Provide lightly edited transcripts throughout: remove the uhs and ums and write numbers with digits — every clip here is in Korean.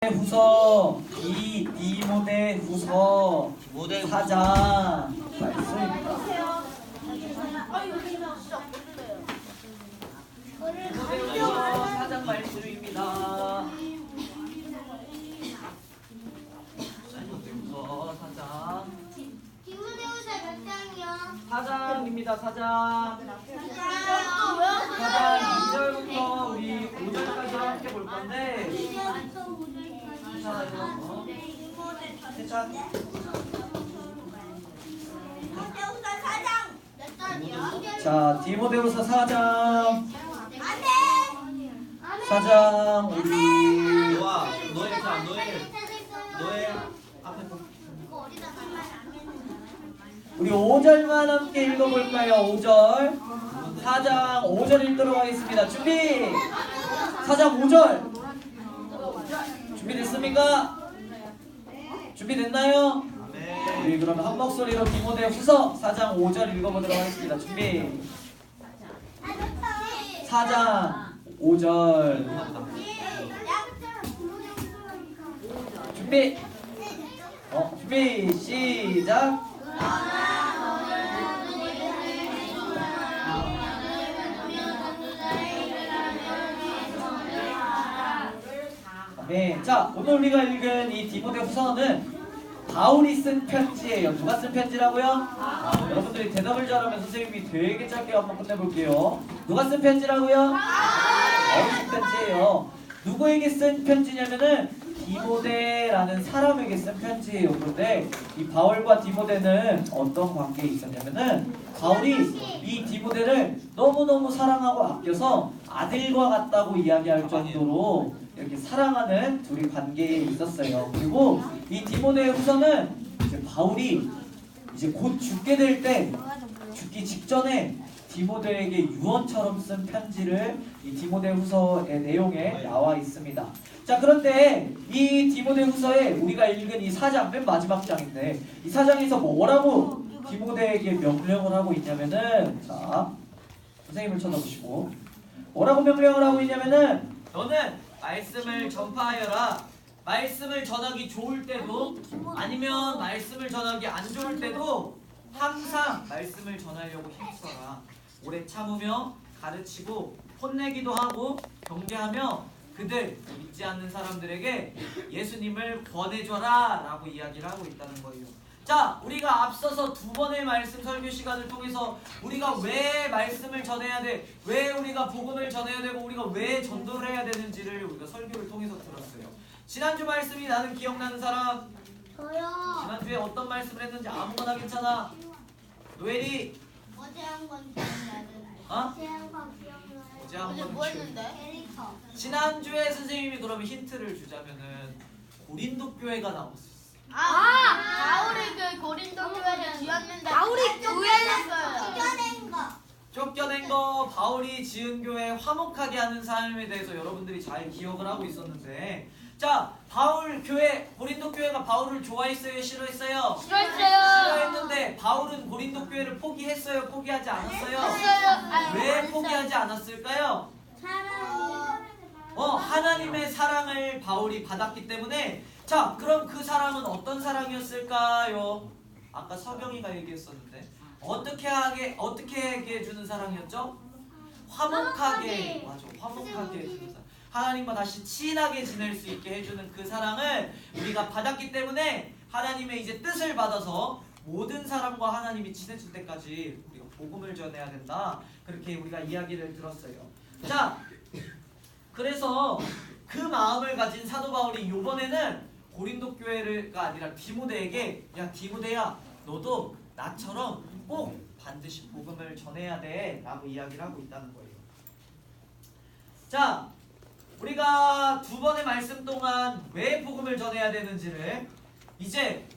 후서 디모데 후서 4장 말씀입니다. 디모데 후서 4장 말씀입니다. 디모데후서 4장. 디모데후서 몇 장이요? 4장입니다. 4장 2절부터 우리 5절까지 함께 볼 건데. 괜찮아요. 일단 디모데후서 4장 몇 장이요? 자, 디모데후서 4장. 안돼. 4장 우리 노아, 노엘 앞에 보. 우리 5절만 함께 읽어볼까요? 5절 4장 5절 읽도록 하겠습니다. 준비 4장 5절 준비됐습니까? 준비됐나요? 우리 그러면 한 목소리로 디모데 후서 4장 5절 읽어보도록 하겠습니다. 준비 4장 5절 준비 준비 시작. 네, 자 오늘 우리가 읽은 이 디모데 후서는 바울이 쓴 편지예요. 누가 쓴 편지라고요? 여러분들이 대답을 잘하면 선생님이 되게 짧게 한번 끝내볼게요. 누가 쓴 편지라고요? 바울이 쓴 편지예요. 누구에게 쓴 편지냐면은 디모데라는 사람에게 쓴 편지예요. 그런데 이 바울과 디모데는 어떤 관계에 있었냐면은 바울이 이 디모데를 너무너무 사랑하고 아껴서 아들과 같다고 이야기할 정도로 이렇게 사랑하는 둘이 관계에 있었어요. 그리고 이 디모데 후서는 이제 바울이 이제 곧 죽게 될 때 죽기 직전에 디모데에게 유언처럼 쓴 편지를 이 디모데 후서의 내용에 나와 있습니다. 자, 그런데 이 디모데 후서에 우리가 읽은 이 4장, 맨 마지막 장인데 이 4장에서 뭐라고 디모데에게 명령을 하고 있냐면은, 자 선생님을 쳐다보시고 뭐라고 명령을 하고 있냐면은, 너는 말씀을 전파하여라. 말씀을 전하기 좋을 때도 아니면 말씀을 전하기 안 좋을 때도 항상 말씀을 전하려고 힘써라. 오래 참으며 가르치고 혼내기도 하고 경계하며 그들 믿지 않는 사람들에게 예수님을 권해줘라 라고 이야기를 하고 있다는 거예요. 자, 우리가 앞서서 두 번의 말씀 설교 시간을 통해서 우리가 왜 말씀을 전해야 돼, 왜 우리가 복음을 전해야 되고 우리가 왜 전도를 해야 되는지를 우리가 설교를 통해서 들었어요. 지난주 말씀이 나는 기억나는 사람? 저요. 지난주에 어떤 말씀을 했는지 아무거나 괜찮아. 노엘이 어제 한 건 기억나는데. 어? 어제 한 건 기억나요. 어제 한 건 뭐 했는데? 캐릭터. 지난주에 선생님이 그러면 힌트를 주자면은 고린도 교회가 나왔어요. 바울이 그 고린도 교회를 지었는데 바울이 교회를 쫓겨낸 거. 쫓겨낸 거, 바울이 지은 교회 화목하게 하는 삶에 대해서 여러분들이 잘 기억을 하고 있었는데, 자, 바울 교회, 고린도 교회가 바울을 좋아했어요, 싫어했어요? 싫어했는데 바울은 고린도 교회를 포기했어요, 포기하지 않았어요? 왜 포기하지 않았을까요? 하나님의 사랑을 바울이 받았기 때문에. 자, 그럼 그 사랑은 어떤 사랑이었을까요? 아까 서경이가 얘기했었는데 어떻게 하게 해주는 사랑이었죠? 화목하게. 맞아, 화목하게 해주는 사랑. 하나님과 다시 친하게 지낼 수 있게 해주는 그 사랑을 우리가 받았기 때문에 하나님의 이제 뜻을 받아서 모든 사람과 하나님이 친해질 때까지 우리가 복음을 전해야 된다, 그렇게 우리가 이야기를 들었어요. 자, 그래서 그 마음을 가진 사도 바울이 이번에는 고린도 교회가 아니라 디모데에게, 야 디모데야, 너도 나처럼 꼭 반드시 복음을 전해야 돼 라고 이야기를 하고 있다는 거예요. 자, 우리가 두 번의 말씀 동안 왜 복음을 전해야 되는지를 이제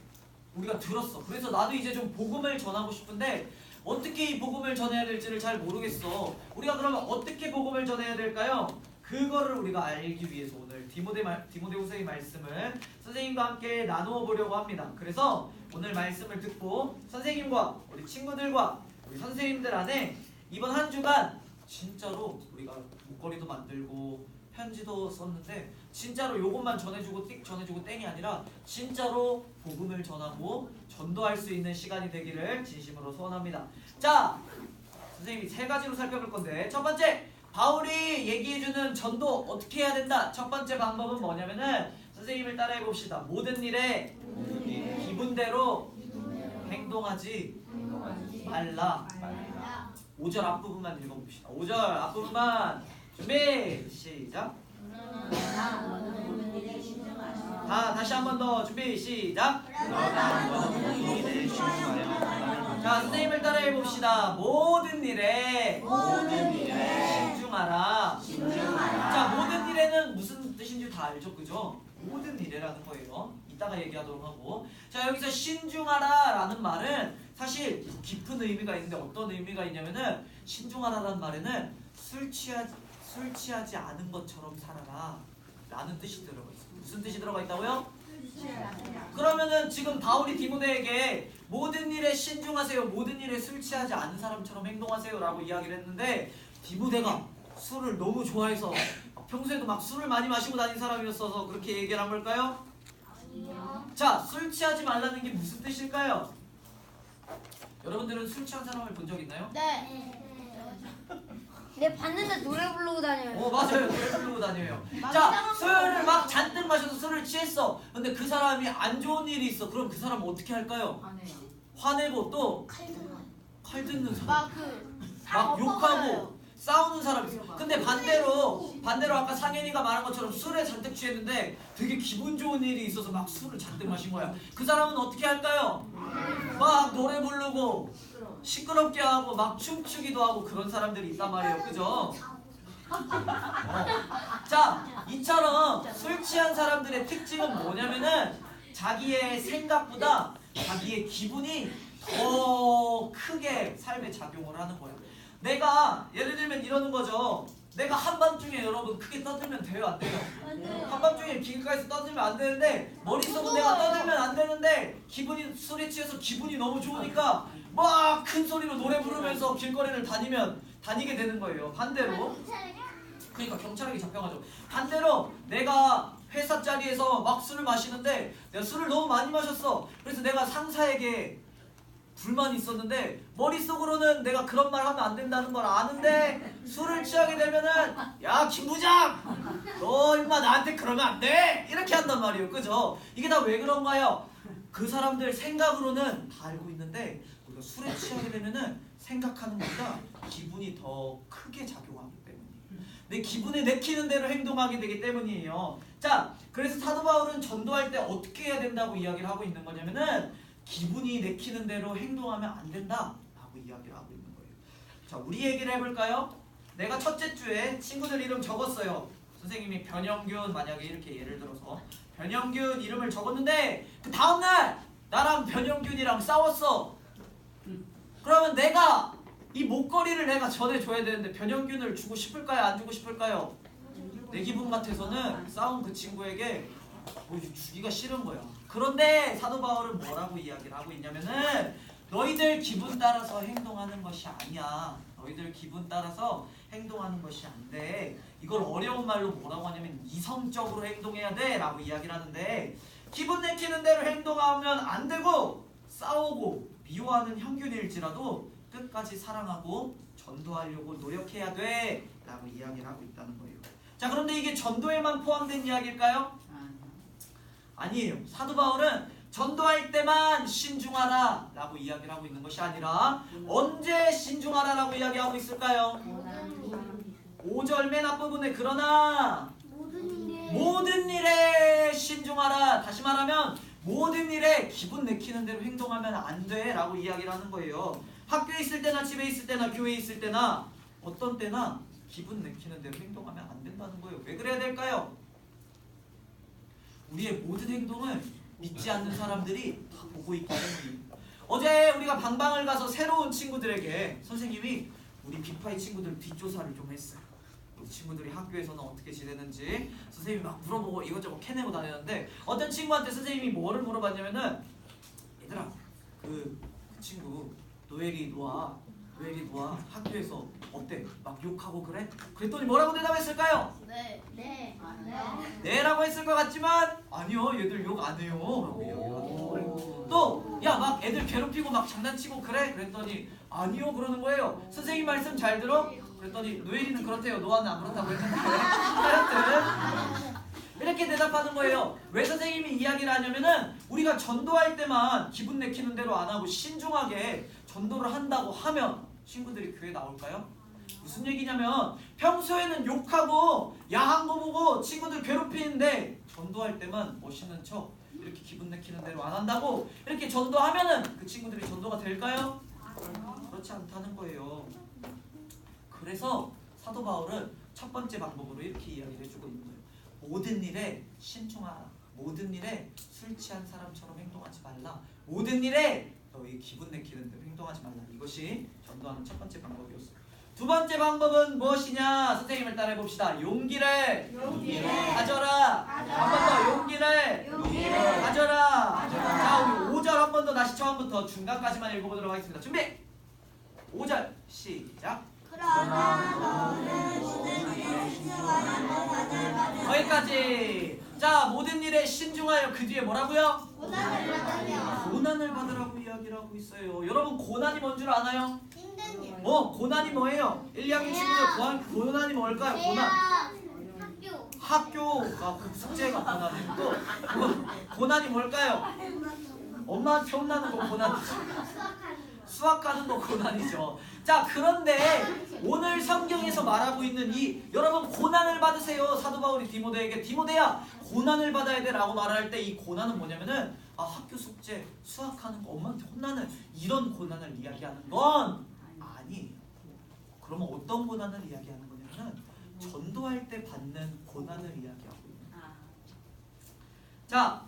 우리가 들었어. 그래서 나도 이제 좀 복음을 전하고 싶은데 어떻게 이 복음을 전해야 될지를 잘 모르겠어. 우리가 그러면 어떻게 복음을 전해야 될까요? 그거를 우리가 알기 위해서 오늘 디모데후서의 말씀을 선생님과 함께 나누어 보려고 합니다. 그래서 오늘 말씀을 듣고 선생님과 우리 친구들과 우리 선생님들 안에 이번 한 주간 진짜로 우리가 목걸이도 만들고 편지도 썼는데 진짜로 요것만 전해주고 띡 전해주고 땡이 아니라 진짜로 복음을 전하고 전도할 수 있는 시간이 되기를 진심으로 소원합니다. 자, 선생님이 세 가지로 살펴볼 건데 첫 번째, 바울이 얘기해주는 전도 어떻게 해야 된다. 첫 번째 방법은 뭐냐면은 선생님을 따라해 봅시다. 모든 일에 기분대로 행동하지 말라. 5절 앞부분만 읽어봅시다. 5절 앞부분만 준비 시작. 다시 한 번 더 준비 시작. 자, 선생님을 따라해 봅시다. 모든 일에 신중하라. 자, 모든 일에는 무슨 뜻인지 다 알죠, 그죠? 모든 일에라는 거예요. 이따가 얘기하도록 하고. 자, 여기서 신중하라라는 말은 사실 깊은 의미가 있는데 어떤 의미가 있냐면은 신중하라라는 말에는 술 취하지 않은 것처럼 살아라 라는 뜻이 들어가 있어요. 무슨 뜻이 들어가 있다고요? 그러면은 지금 바울이 디모데에게 모든 일에 신중하세요, 모든 일에 술 취하지 않은 사람처럼 행동하세요 라고 이야기를 했는데 디모데가 술을 너무 좋아해서 평소에도 막 술을 많이 마시고 다닌 사람이었어서 그렇게 얘기를 한 걸까요? 자, 술 취하지 말라는 게 무슨 뜻일까요? 여러분들은 술 취한 사람을 본 적 있나요? 네. 내 봤는데 노래 부르고 다녀요. 맞아요. 노래 부르고 다녀요. 자, 술을 막 잔뜩 마셔서 술을 취했어. 근데 그 사람이 안 좋은 일이 있어. 그럼 그 사람은 어떻게 할까요? 화내고 또 칼 듣는 사람, 막 욕하고 싸우는 사람이 있어. 근데 반대로 아까 상현이가 말한 것처럼 술에 잔뜩 취했는데 되게 기분 좋은 일이 있어서 막 술을 잔뜩 마신 거야. 그 사람은 어떻게 할까요? 막 노래 부르고 시끄럽게 하고 막 춤추기도 하고 그런 사람들이 있단 말이에요. 그죠? 자, 이처럼 술 취한 사람들의 특징은 뭐냐면은 자기의 생각보다 자기의 기분이 더 크게 삶에 작용을 하는 거예요. 내가 예를 들면 이러는 거죠. 내가 한밤중에 여러분 크게 떠들면 돼요, 안 돼요? 한밤중에 길가에서 떠들면 안 되는데 머릿속은 내가 떠들면 안 되는데 기분이 술에 취해서 기분이 너무 좋으니까 막 큰 소리로 노래 부르면서 길거리를 다니게 되는 거예요. 반대로 그러니까 경찰에게 잡혀가죠. 반대로 내가 회사 자리에서 막 술을 마시는데 내가 술을 너무 많이 마셨어. 그래서 내가 상사에게 불만이 있었는데 머릿속으로는 내가 그런 말 하면 안 된다는 걸 아는데 술을 취하게 되면은 야, 김 부장! 너 임마 나한테 그러면 안 돼! 이렇게 한단 말이에요. 그죠? 이게 다 왜 그런가요? 그 사람들 생각으로는 다 알고 있는데 우리가 술에 취하게 되면은 생각하는 것보다 기분이 더 크게 작용하기 때문이에요. 내 기분에 내키는 대로 행동하게 되기 때문이에요. 자, 그래서 사도 바울은 전도할 때 어떻게 해야 된다고 이야기를 하고 있는 거냐면은 기분이 내키는 대로 행동하면 안 된다라고 이야기를 하고 있는 거예요. 자, 우리 얘기를 해볼까요? 내가 첫째 주에 친구들 이름 적었어요. 선생님이 변영균 만약에 이렇게 예를 들어서 변영균 이름을 적었는데 그 다음날 나랑 변영균이랑 싸웠어. 그러면 내가 이 목걸이를 내가 전해줘야 되는데 변영균을 주고 싶을까요? 안 주고 싶을까요? 내 기분 같아서는 싸운 그 친구에게 주기가 싫은 거야. 그런데 사도 바울은 뭐라고 이야기를 하고 있냐면은 너희들 기분 따라서 행동하는 것이 아니야. 너희들 기분 따라서 행동하는 것이 안 돼. 이걸 어려운 말로 뭐라고 하냐면 이성적으로 행동해야 돼 라고 이야기를 하는데 기분 내키는 대로 행동하면 안 되고 싸우고 미워하는 형균일지라도 끝까지 사랑하고 전도하려고 노력해야 돼 라고 이야기를 하고 있다는 거예요. 자, 그런데 이게 전도에만 포함된 이야기일까요? 아니에요. 사도 바울은 전도할 때만 신중하라 라고 이야기를 하고 있는 것이 아니라 언제 신중하라 라고 이야기하고 있을까요? 5절 맨 앞부분에 그러나 모든 일에 신중하라. 다시 말하면 모든 일에 기분 내키는 대로 행동하면 안 돼 라고 이야기를 하는 거예요. 학교에 있을 때나 집에 있을 때나 교회에 있을 때나 어떤 때나 기분 내키는 대로 행동하면 안 된다는 거예요. 왜 그래야 될까요? 우리의 모든 행동을 믿지 않는 사람들이 다 보고 있기 때문입니다. 어제 우리가 방방을 가서 새로운 친구들에게 선생님이 우리 빅파이 친구들 뒷조사를 좀 했어요. 우리 친구들이 학교에서는 어떻게 지내는지 선생님이 막 물어보고 이것저것 캐내고 다녔는데 어떤 친구한테 선생님이 뭐를 물어봤냐면은 얘들아 그 친구 노엘이 너와 노엘이 너와 학교에서 어때? 막 욕하고 그래? 그랬더니 뭐라고 대답했을까요? 네. 네. 네라고 했을 것 같지만 아니요, 얘들 욕 안 해요 라고 이야기하고, 또 야 막 애들 괴롭히고 막 장난치고 그래? 그랬더니 아니요 그러는 거예요. 선생님 말씀 잘 들어? 그랬더니 노엘이는 그렇대요, 노아는 안 그렇다고 했는데 하여튼 이렇게 대답하는 거예요. 왜 선생님이 이야기를 하냐면은 우리가 전도할 때만 기분 내키는 대로 안 하고 신중하게 전도를 한다고 하면 친구들이 교회 나올까요? 무슨 얘기냐면 평소에는 욕하고 야한 거 보고 친구들 괴롭히는데 전도할 때만 멋있는 척 이렇게 기분 내키는 대로 안 한다고 이렇게 전도하면은 그 친구들이 전도가 될까요? 그렇지 않다는 거예요. 그래서 사도 바울은 첫 번째 방법으로 이렇게 이야기를 해주고 있는 거예요. 모든 일에 신중하라. 모든 일에 술 취한 사람처럼 행동하지 말라. 모든 일에 너희 기분 내키는 대로 행동하지 말라. 이것이 전도하는 첫 번째 방법이었어요. 두 번째 방법은 무엇이냐? 선생님을 따라해 봅시다. 용기를 가져라. 한 번 더 용기를 가져라. 자, 우리 5절 한 번 더 다시 처음부터 중간까지만 읽어보도록 하겠습니다. 준비. 5절 시작. 거기까지. 자, 모든 일에 신중하여. 그 뒤에 뭐라고요? 고난을 받으라고 이야기를 하고 있어요. 여러분 고난이 뭔 줄 아나요? 힘든 일. 고난이 뭐예요? 1, 2학년 친구들 고난이 뭘까요? 고난. 학교가 숙제가 고난이고 또 고난이 뭘까요? 엄마한테 혼나는 거 고난이죠. 수학하는 거 고난이죠. 자, 그런데 오늘 성경에서 말하고 있는 이 여러분 고난을 받으세요. 사도 바울이 디모데에게 디모데야 고난을 받아야 돼 라고 말할 때 이 고난은 뭐냐면은 학교 숙제 수학하는 거 엄마한테 혼나는 이런 고난을 이야기하는 건 아니에요. 그러면 어떤 고난을 이야기하는 거냐면은 전도할 때 받는 고난을 이야기하고 있는 거예요. 자,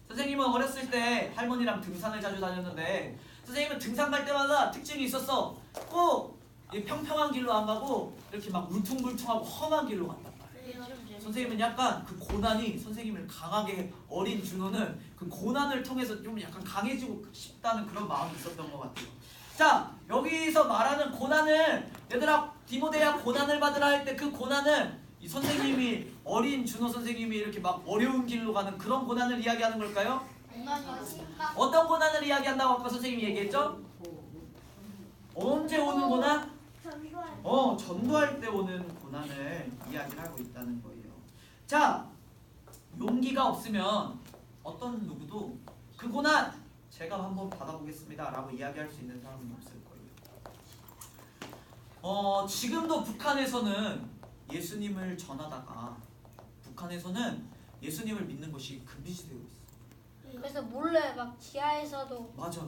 선생님은 어렸을 때 할머니랑 등산을 자주 다녔는데 선생님은 등산 갈 때마다 특징이 있었어. 꼭 평평한 길로 안 가고 이렇게 막 울퉁불퉁하고 험한 길로 간단 말이에요. 선생님은 약간 그 고난이 선생님을 강하게 어린 준호는 그 고난을 통해서 좀 약간 강해지고 싶다는 그런 마음이 있었던 것 같아요. 자, 여기서 말하는 고난은 얘들아 디모데야 고난을 받으라 할 때 그 고난은 이 선생님이 어린 준호 선생님이 이렇게 막 어려운 길로 가는 그런 고난을 이야기하는 걸까요? 어떤 고난을 이야기한다고 아까 선생님이 얘기했죠? 언제 오는 고난? 전도할 때 오는 고난을 이야기를 하고 있다는 거예요. 자, 용기가 없으면 어떤 누구도 그 고난 제가 한번 받아보겠습니다 라고 이야기할 수 있는 사람은 없을 거예요. 지금도 북한에서는 예수님을 전하다가 북한에서는 예수님을 믿는 것이 금지되어 있어요. 그래서 몰래 막 지하에서도 맞아.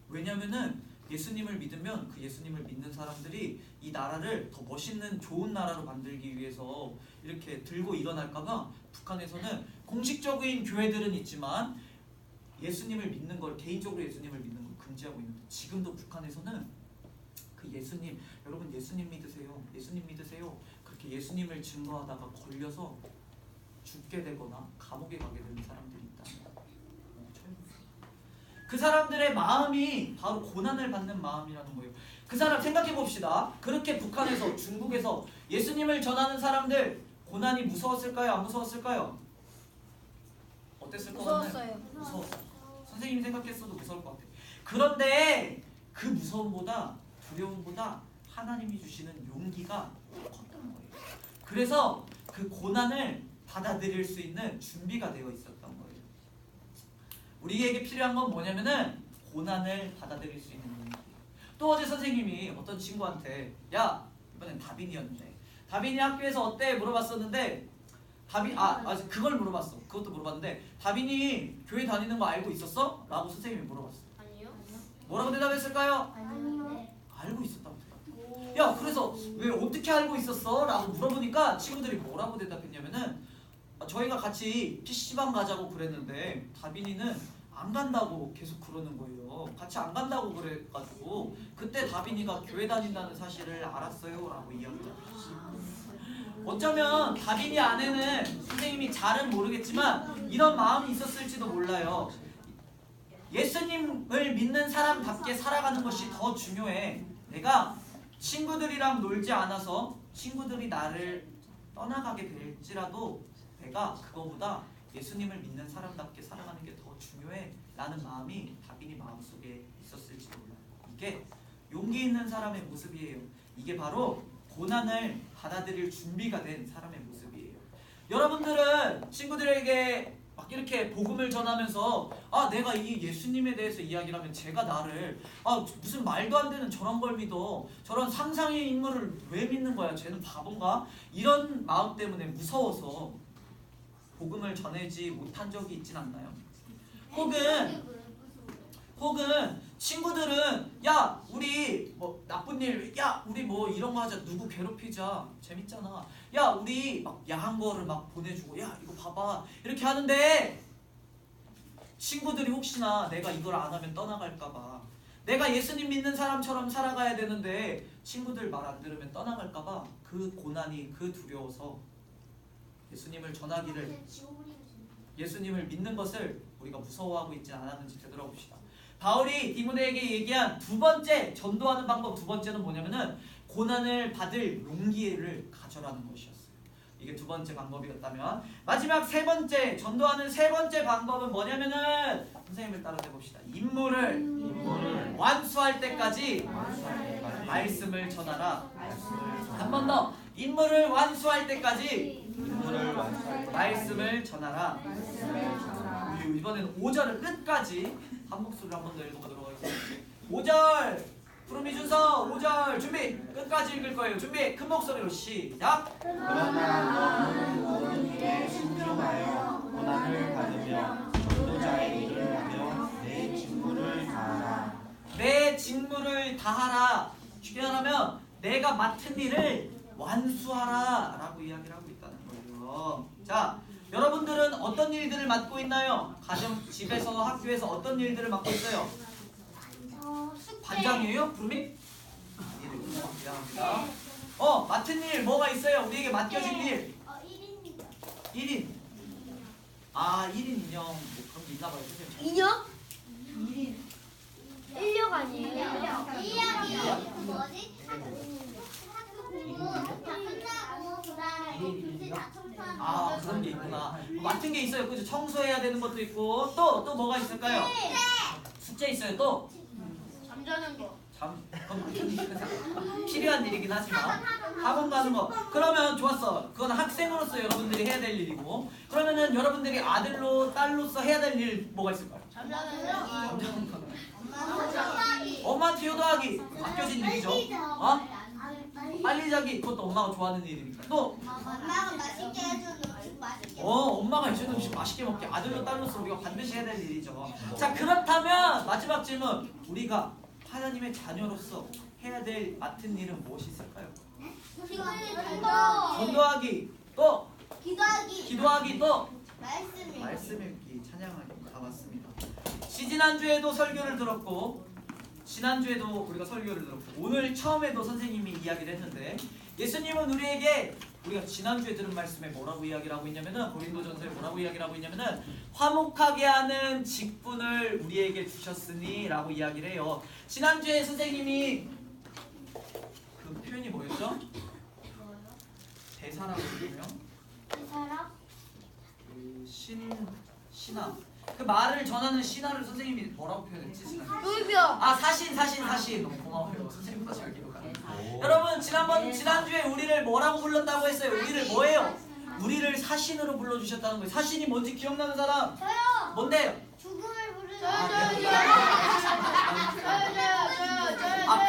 왜냐면은 예수님을 믿으면 그 예수님을 믿는 사람들이 이 나라를 더 멋있는 좋은 나라로 만들기 위해서 이렇게 들고 일어날까봐 북한에서는 공식적인 교회들은 있지만 예수님을 믿는 걸 개인적으로 예수님을 믿는 걸 금지하고 있는데 지금도 북한에서는 그 예수님 여러분 예수님 믿으세요. 예수님 믿으세요. 그렇게 예수님을 증거하다가 걸려서 죽게 되거나 감옥에 가게 되는 사람들이 있다. 그 사람들의 마음이 바로 고난을 받는 마음이라는 거예요. 그 사람 생각해 봅시다. 그렇게 북한에서 중국에서 예수님을 전하는 사람들 고난이 무서웠을까요? 안 무서웠을까요? 어땠을 것 같나요? 무서웠어요. 무서웠어요. 선생님이 생각했어도 무서울 것 같아요. 그런데 그 무서움보다 두려움보다 하나님이 주시는 용기가 컸던 거예요. 그래서 그 고난을 받아들일 수 있는 준비가 되어 있었던 거예요. 우리에게 필요한 건 뭐냐면은 고난을 받아들일 수 있는 용기. 또 어제 선생님이 어떤 친구한테 야 이번엔 다빈이었는데 다빈이 학교에서 어때 물어봤었는데 그걸 물어봤어. 그것도 물어봤는데 다빈이 교회 다니는 거 알고 있었어? 라고 선생님이 물어봤어. 아니요. 뭐라고 대답했을까요? 아니요. 알고 있었다고 대답. 야 그래서 왜 어떻게 알고 있었어? 라고 물어보니까 친구들이 뭐라고 대답했냐면은 저희가 같이 PC방 가자고 그랬는데 다빈이는 안 간다고 계속 그러는 거예요. 같이 안 간다고 그래가지고 그때 다빈이가 교회 다닌다는 사실을 알았어요 라고 이야기했어요. 어쩌면 다빈이 안에는 선생님이 잘은 모르겠지만 이런 마음이 있었을지도 몰라요. 예수님을 믿는 사람답게 살아가는 것이 더 중요해. 내가 친구들이랑 놀지 않아서 친구들이 나를 떠나가게 될지라도 내가 그거보다 예수님을 믿는 사람답게 살아가는 게 더 중요해 라는 마음이 다빈이 마음속에 있었을지도 몰라요. 이게 용기 있는 사람의 모습이에요. 이게 바로 고난을 받아들일 준비가 된 사람의 모습이에요. 여러분들은 친구들에게 막 이렇게 복음을 전하면서 내가 이 예수님에 대해서 이야기를 하면 제가 나를 무슨 말도 안 되는 저런 걸 믿어, 저런 상상의 인물을 왜 믿는 거야, 쟤는 바본가, 이런 마음 때문에 무서워서 복음을 전하지 못한 적이 있진 않나요? 혹은 친구들은 야 우리 뭐 나쁜 일, 야 우리 뭐 이런 거 하자, 누구 괴롭히자, 재밌잖아, 야 우리 막 야한 거를 막 보내주고, 야 이거 봐봐, 이렇게 하는데 친구들이 혹시나 내가 이걸 안 하면 떠나갈까봐, 내가 예수님 믿는 사람처럼 살아가야 되는데 친구들 말 안 들으면 떠나갈까봐 그 고난이, 그 두려워서 예수님을 전하기를, 예수님을 믿는 것을 우리가 무서워하고 있지 않았는지 되돌아봅시다. 바울이 디모데에게 얘기한 두 번째 전도하는 방법, 두 번째는 뭐냐면은 고난을 받을 용기를 가져라는 것이었어요. 이게 두 번째 방법이었다면, 마지막 세 번째, 전도하는 세 번째 방법은 뭐냐면은 선생님을 따라해 봅시다. 임무를 완수할 때까지 말씀을 전하라. 한 번 더. 임무를 완수할 때까지 말씀을 전하라. 우리 이번에는 5절을 끝까지 한 목소리로 한 번 더 읽어보도록 하겠습니다. 5절 푸르미 준서 5절 준비. 끝까지 읽을 거예요. 준비. 큰 목소리로 시작. 그러나 너는 모든 일에 순종하여 고난을 받으며 전도자의 일을 하며 내 직무를 다하라. 내 직무를 다하라. 쉽게 말하면 내가 맡은 일을 완수하라 라고 이야기를 하고 있다는 거예요. 자, 여러분들은 어떤 일들을 맡고 있나요? 가정, 집에서, 학교에서 어떤 일들을 맡고 있어요? 반장이에요? 부름이? 미안합니다. 맡은 일 뭐가 있어요? 우리에게 맡겨진 일. 1인입니다. 1인. 1인 인형 뭐 그런 게 있나 봐요. 선생님. 인형? 1인. 인력 아니에요? 이야기 뭐지? 학교 공부 다 끝나고 그다음에 교실 다 청소하는 그런 게 있구나. 맡은 게 있어요. 그죠? 청소해야 되는 것도 있고 또 뭐가 있을까요? 숙제 있어요. 또 잠자는 거. 그건 필요한 일이긴 하지만 학원 가는 거. 그러면 좋았어. 그건 학생으로서 여러분들이 해야 될 일이고, 그러면은 여러분들이 아들로 딸로서 해야 될 일 뭐가 있을까요? 잠자는 거. 잠자는 거. 엄마하기. 엄마한테 효도하기. 맡겨진 일이죠. 빨리 자기. 그것도 엄마가 좋아하는 일이니까. 또 엄마가 맛있게 해주는 음식 맛있게. 엄마가 해주는 음식 맛있게 먹게. 아들로 딸로서 우리가 반드시 해야 될 일이죠. 자, 그렇다면 마지막 질문. 우리가 하나님의 자녀로서 해야 될 맡은 일은 무엇이 있을까요? 전도하기. 또 기도하기. 또 말씀 읽기, 찬양하기. 다 맞습니다. 지난주에도 설교를 들었고, 지난주에도 우리가 설교를 들었고, 오늘 처음에도 선생님이 이야기를 했는데, 예수님은 우리에게, 우리가 지난주에 들은 말씀에 뭐라고 이야기를 하고 있냐면은, 고린도전서에 뭐라고 이야기를 하고 있냐면은 화목하게 하는 직분을 우리에게 주셨으니 라고 이야기를 해요. 지난주에 선생님이 그 표현이 뭐였죠? 대사라고 부르면 신하. 그 말을 전하는 신하를 선생님이 뭐라고 표현했지? 쫄병. 사신. 너무 고마워요. 선생님보다 잘 기억하네. 여러분, 지난주에 우리를 뭐라고 불렀다고 했어요? 우리를 뭐예요? 우리를 사신으로 불러주셨다는 거예요. 사신이 뭔지 기억나는 사람? 저요. 뭔데요? 죽음을 부르는.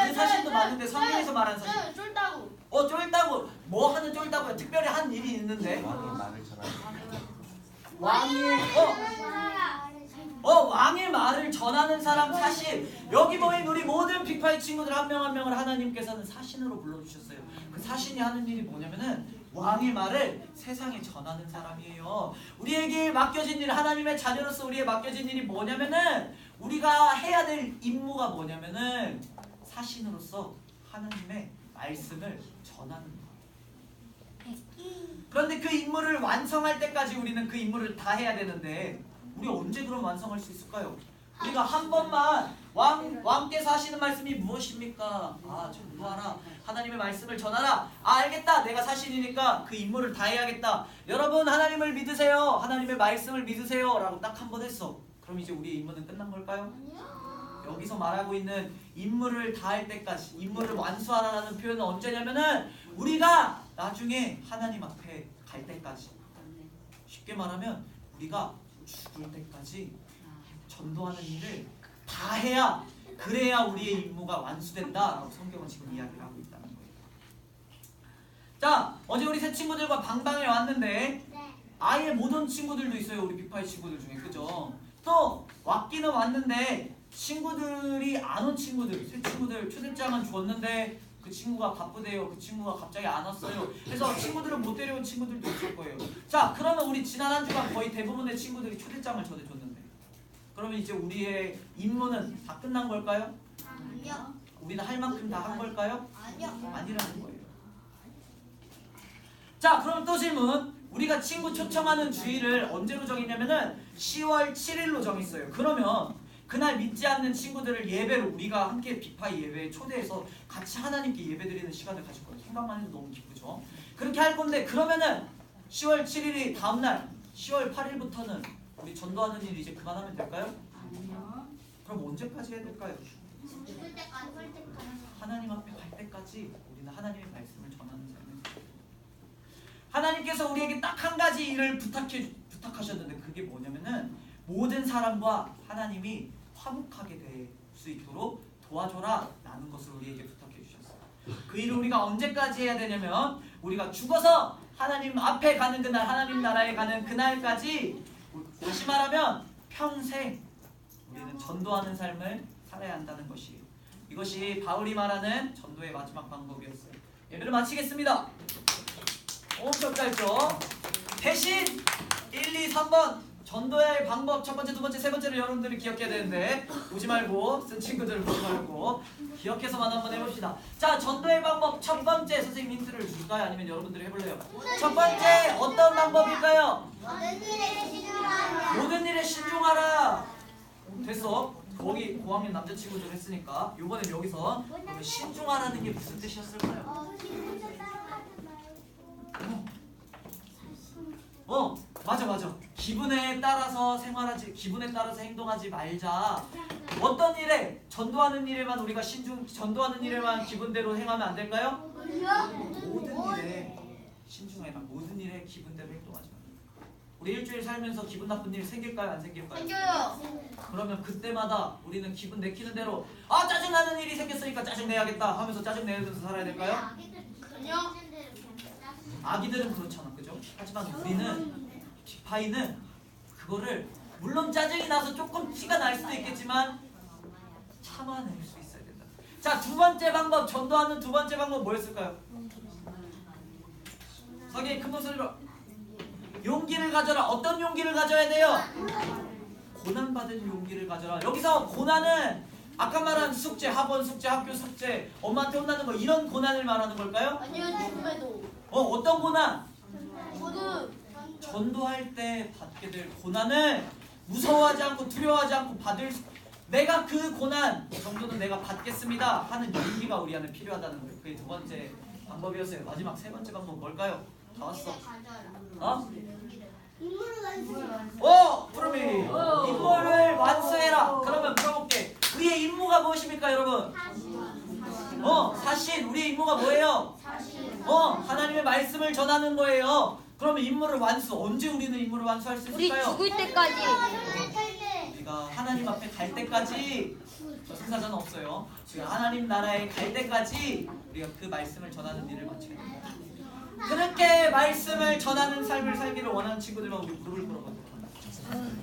그 사신도 맞는데 성경에서 말하는 사신. 쫄다구. 쫄다구. 뭐 하는 쫄다구야? 특별히 한 일이 있는데. 왕의 말을 전하라. 왕의 말을 전하는 사람 사신. 여기 모인 우리 모든 빅파이 친구들 한 명 한 명을 하나님께서는 사신으로 불러주셨어요. 그 사신이 하는 일이 뭐냐면은 왕의 말을 세상에 전하는 사람이에요. 우리에게 맡겨진 일, 하나님의 자녀로서 우리에게 맡겨진 일이 뭐냐면은, 우리가 해야 될 임무가 뭐냐면은 사신으로서 하나님의 말씀을 전하는 거예요. 그런데 그 임무를 완성할 때까지 우리는 그 임무를 다 해야 되는데, 우리 언제 그럼 완성할 수 있을까요? 우리가 한 번만 왕께서 하시는 말씀이 무엇입니까? 아, 전도하라. 하나님의 말씀을 전하라. 아, 알겠다. 내가 사신이니까 그 임무를 다해야겠다. 여러분, 하나님을 믿으세요. 하나님의 말씀을 믿으세요. 라고 딱 한 번 했어. 그럼 이제 우리의 임무는 끝난 걸까요? 여기서 말하고 있는 임무를 다할 때까지, 임무를 완수하라는 표현은 언제냐면은 우리가 나중에 하나님 앞에 갈 때까지. 쉽게 말하면 우리가 죽을 때까지 전도하는 일을 다 해야, 그래야 우리의 임무가 완수된다라고 성경은 지금 이야기를 하고 있다는 거예요. 자, 어제 우리 새 친구들과 방방에 왔는데 아예 못 온 친구들도 있어요. 우리 빅파이 친구들 중에. 그죠? 또 왔기는 왔는데 친구들이 안 온 친구들, 새 친구들 초대장은 줬는데 그 친구가 바쁘대요. 그 친구가 갑자기 안 왔어요. 그래서 친구들은 못 데려온 친구들도 있을 거예요. 자, 그러면 우리 지난 한 주간 거의 대부분의 친구들이 초대장을 전해줬는데 그러면 이제 우리의 임무는 다 끝난 걸까요? 아니요. 우리는 할 만큼 다 한 걸까요? 아니요. 아니라는 거예요. 자, 그럼 또 질문. 우리가 친구 초청하는 주일을 언제로 정했냐면은 10월 7일로 정했어요. 그러면 그날 믿지 않는 친구들을 예배로 우리가 함께 빅파이 예배에 초대해서 같이 하나님께 예배드리는 시간을 가질 거예요. 생각만 해도 너무 기쁘죠? 그렇게 할 건데 그러면은 10월 7일이 다음날 10월 8일부터는 우리 전도하는 일 이제 그만하면 될까요? 아니요. 그럼 언제까지 해야 될까요? 죽을 때까지. 하나님 앞에 갈 때까지 우리는 하나님의 말씀을 전하는 삶을 살아요. 하나님께서 우리에게 딱 한 가지 일을 부탁하셨는데 그게 뭐냐면은 모든 사람과 하나님이 화목하게 될 수 있도록 도와줘라 라는 것을 우리에게 부탁해 주셨어요. 그 일을 우리가 언제까지 해야 되냐면 우리가 죽어서 하나님 앞에 가는 그날, 하나님 나라에 가는 그날까지, 다시 말하면 평생 우리는 전도하는 삶을 살아야 한다는 것이에요. 이것이 바울이 말하는 전도의 마지막 방법이었어요. 예배를 마치겠습니다. 엄청 짧죠? 대신 1, 2, 3번 전도의 방법 첫 번째, 두 번째, 세 번째를 여러분들이 기억해야 되는데 보지 말고, 쓴 친구들을 보지 말고 기억해서만 한번 해봅시다. 자, 전도의 방법 첫 번째, 선생님 힌트를 줄까요? 아니면 여러분들이 해볼래요? 첫 번째 어떤 방법일까요? 모든 일에 신중하라. 모든 일에 신중하라. 됐어. 거기 고학년 남자친구들 했으니까 이번엔 여기서 그러면 신중하라는 게 무슨 뜻이었을까요? 맞아. 기분에 따라서 생활하지, 기분에 따라서 행동하지 말자. 어떤 일에, 전도하는 일에만 우리가 전도하는 일에만 기분대로 행하면 안 될까요? 모든 일에 신중해라. 모든 일에 기분대로 행동하지 마. 우리 일주일 살면서 기분 나쁜 일 생길까요? 안 생길까요? 생겨요. 그러면 그때마다 우리는 기분 내키는 대로 아, 짜증나는 일이 생겼으니까 짜증내야겠다 하면서 짜증내면서 살아야 될까요? 아니요. 아기들은 그렇잖아, 그죠? 하지만 우리는, 빅파이는 그거를 물론 짜증이 나서 조금 티가 날 수도 있겠지만 참아낼 수 있어야 된다. 자, 두 번째 방법, 전도하는 두 번째 방법 뭐였을까요? 서기 큰 목소리로 용기를 가져라. 어떤 용기를 가져야 돼요? 고난받은 용기를 가져라. 여기서 고난은 아까 말한 숙제, 학원 숙제, 학교 숙제, 엄마한테 혼나는 거, 이런 고난을 말하는 걸까요? 아니요. 죽음에도. 어떤 고난? 저도 전도할 때 받게 될 고난을 무서워하지 않고 두려워하지 않고 내가 그 고난 정도는 내가 받겠습니다 하는 용기가 우리 안에 필요하다는 거예요. 그게 두 번째 방법이었어요. 마지막 세 번째 방법 뭘까요? 다 왔어. 프로미 임무를 완수해라. 그러면 물어볼게. 우리의 임무가 무엇입니까, 여러분? 사신. 우리의 임무가 뭐예요? 하나님의 말씀을 전하는 거예요. 그러면 임무를 언제 우리는 임무를 완수할 수 우리 있을까요? 죽을 때까지. 우리가 하나님 앞에 갈 때까지. 저승사자는 없어요. 지금 하나님 나라에 갈 때까지 우리가 그 말씀을 전하는 일을 마쳐야 됩니다. 그렇게 말씀을 전하는 삶을 살기를 원하는 친구들만 우리 무릎을 꿇어보도록 합니다.